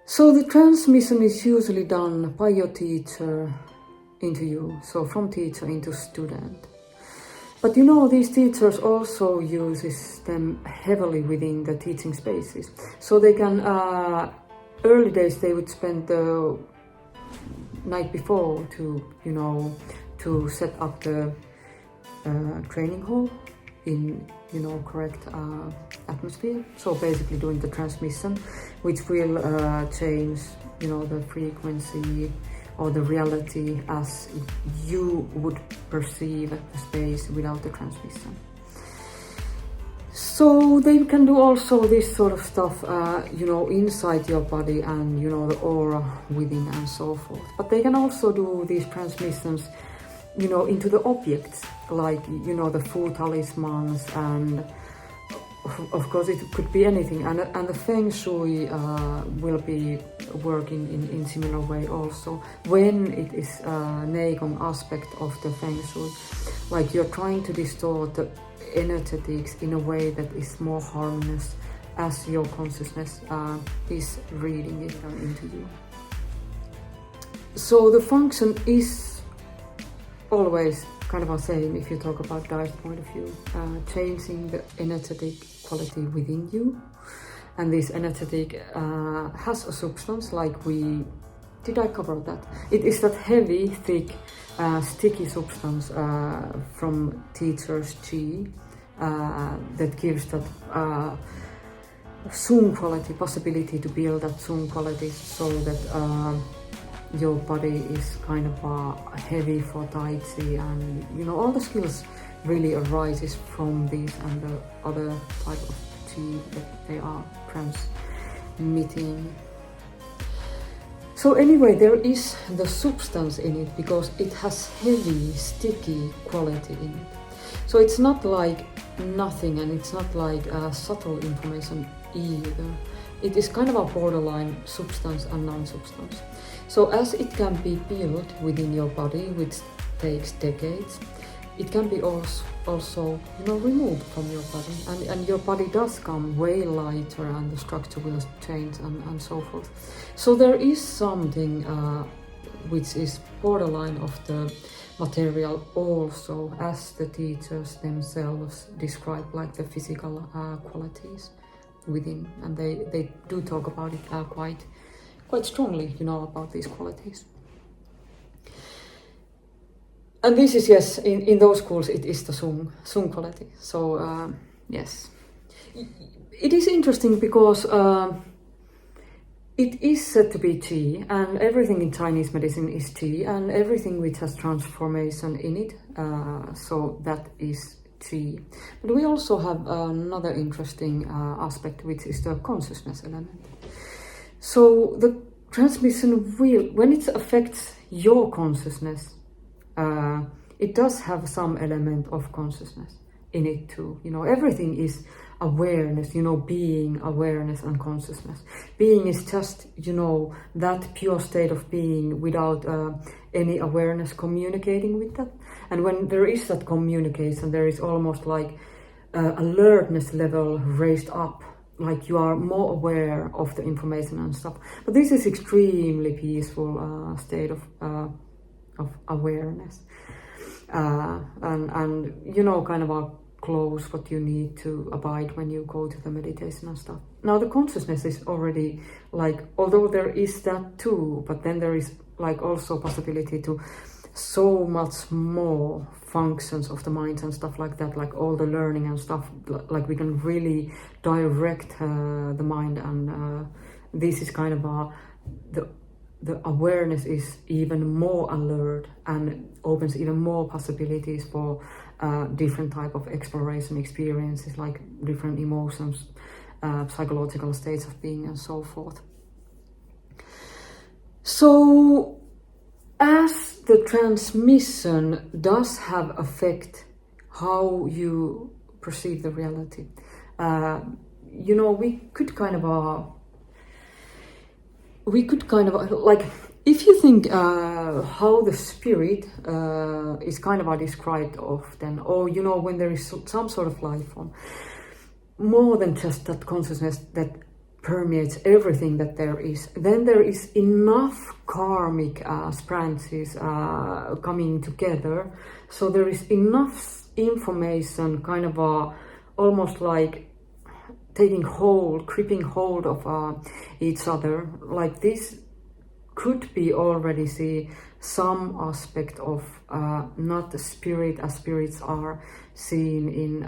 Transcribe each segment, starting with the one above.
So the transmission is usually done by your teacher into you, so from teacher into student. But you know, these teachers also uses them heavily within the teaching spaces. So they can, early days they would spend the night before to, you know, to set up the training hall in, you know, correct atmosphere. So basically doing the transmission, which will change, you know, the frequency or the reality as you would perceive the space without the transmission. So they can do also this sort of stuff, you know, inside your body and, you know, the aura within and so forth. But they can also do these transmissions, you know, into the objects, like, you know, the full talismans, and of course it could be anything. And the Feng Shui will be working in similar way also, when it is a Neigong aspect of the Feng Shui. Like you're trying to distort the energetics in a way that is more harmonious as your consciousness is reading it into you. So the function is always kind of the same if you talk about Daoist point of view, changing the energetic quality within you. And this energetic has a substance, like did I cover that? It is that heavy, thick, sticky substance from teacher's chi that gives that Sung quality, possibility to build that Sung quality, so that your body is kind of heavy for Tai Chi, and you know, all the skills really arises from these and the other type of Chi that they are transmitting. So anyway, there is the substance in it because it has heavy, sticky quality in it. So it's not like nothing, and it's not like subtle information either. It is kind of a borderline substance and non-substance. So as it can be built within your body, which takes decades, it can be also, you know, removed from your body, and your body does come way lighter, and the structure will change and so forth. So there is something which is borderline of the material also, as the teachers themselves describe, like the physical qualities within, and they do talk about it quite strongly, you know, about these qualities. And this is, yes, in those schools it is the Sung quality. So yes, it is interesting because it is said to be Qi, and everything in Chinese medicine is Qi, and everything which has transformation in it, so that is Qi. But we also have another interesting aspect, which is the consciousness element. So the transmission will, when it affects your consciousness, it does have some element of consciousness in it too. You know, everything is awareness, you know, being, awareness and consciousness. Being is just, you know, that pure state of being without any awareness communicating with that. And when there is that communication, there is almost like alertness level raised up, like you are more aware of the information and stuff. But this is extremely peaceful state of awareness, and you know, kind of a close what you need to abide when you go to the meditation and stuff. Now the consciousness is already like, although there is that too, but then there is like also possibility to so much more functions of the mind and stuff like that, like all the learning and stuff, like we can really direct the mind, and this is kind of the awareness is even more alert and opens even more possibilities for different type of exploration experiences, like different emotions, psychological states of being and so forth. So as the transmission does have effect how you perceive the reality, you know, we could kind of like, if you think how the spirit is kind of described often, or you know, when there is some sort of life form, more than just that consciousness that permeates everything that there is, then there is enough karmic branches coming together, so there is enough information kind of almost like taking hold, gripping hold of each other. Like this could be already see some aspect of not the spirit as spirits are seen in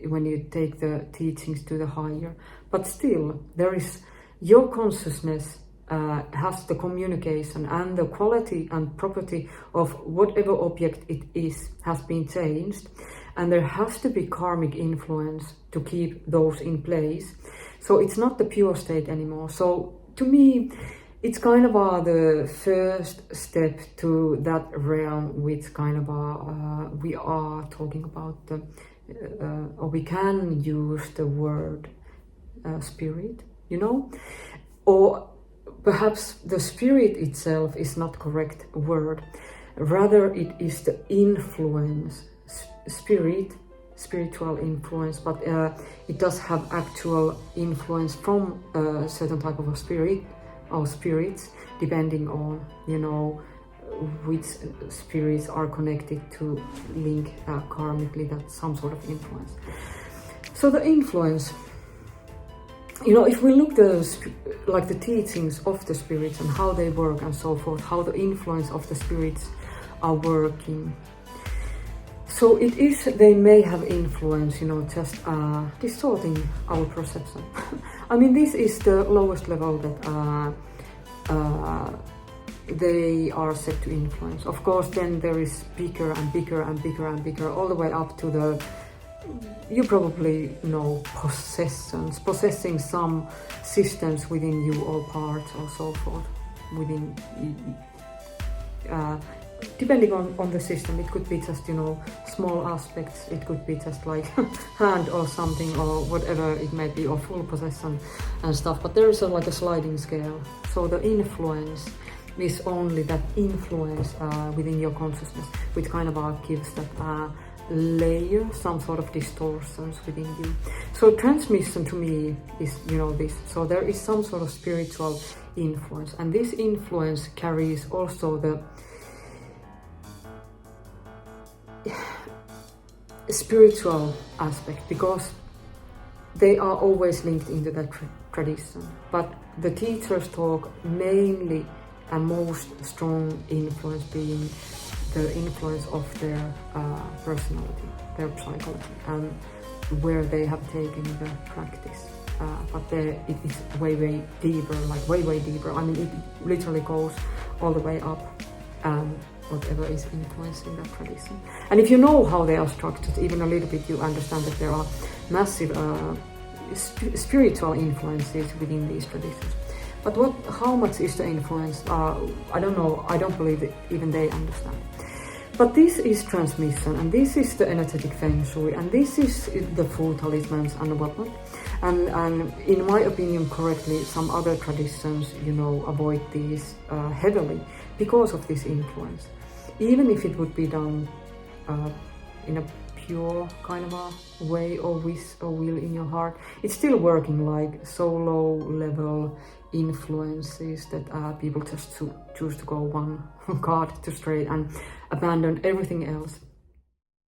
when you take the teachings to the higher, but still there is your consciousness has the communication, and the quality and property of whatever object it is has been changed, and there has to be karmic influence to keep those in place. So it's not the pure state anymore. So to me, it's kind of the first step to that realm, which kind of we are talking about, or we can use the word spirit, you know, or perhaps the spirit itself is not correct word. Rather, it is the influence, spiritual influence, but it does have actual influence from a certain type of a spirit or spirits, depending on, you know, which spirits are connected to link karmically, that's some sort of influence. So the influence, you know, if we look like the teachings of the spirits and how they work and so forth, how the influence of the spirits are working. So it is, they may have influence, you know, just distorting our perception. I mean, this is the lowest level that they are set to influence. Of course, then there is bigger and bigger and bigger and bigger, all the way up to the, you probably know, possessing some systems within you or parts or so forth within, depending on the system. It could be just, you know, small aspects, it could be just like hand or something or whatever it may be, or full possession and stuff, but there is like a sliding scale. So the influence is only that influence within your consciousness, which kind of gives that layer, some sort of distortions within you. So transmission to me is, you know, this. So there is some sort of spiritual influence, and this influence carries also the spiritual aspect, because they are always linked into that tradition. But the teachers talk mainly and most strong influence being the influence of their personality, their psychology, and where they have taken the practice. But it is way deeper, like way deeper. I mean, it literally goes all the way up, whatever is influencing that tradition. And if you know how they are structured even a little bit, you understand that there are massive spiritual influences within these traditions. But how much is the influence? I don't know. I don't believe that even they understand. But this is transmission, and this is the energetic feng shui, and this is the full talismans and whatnot. And in my opinion, correctly, some other traditions, you know, avoid these heavily because of this influence. Even if it would be done in a pure kind of a way, or wish or will in your heart, it's still working like so low level influences that people just choose to go one card to straight and abandon everything else.